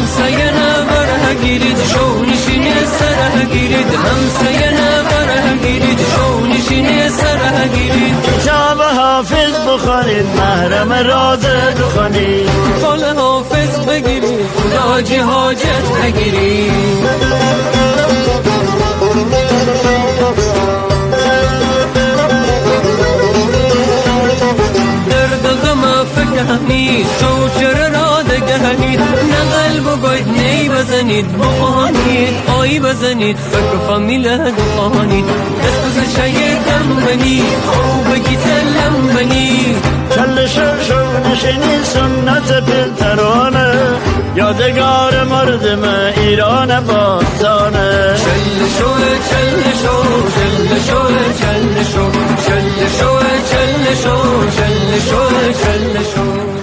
همسایه نبره گیرید شو نشین سره گیرید همسایه نبره گیرید شو نشین سره گیرید کتاب حافظ بخونید محرم راز بخونید فال حافظ بگیرید خداجی حاجت بگیرید شو چرا را دگهنید نقل بگوید نی بزنید بخوانید آی بزنید فکر فامیل دخانید دست بزن شیدم بنید خوب بگی سلم بنید چل شو نشینی سنت پلترانه یادگار مردم ایران باستانه چل شو چل شو چل شو چل شو چل شو چل شو چل شو چل شو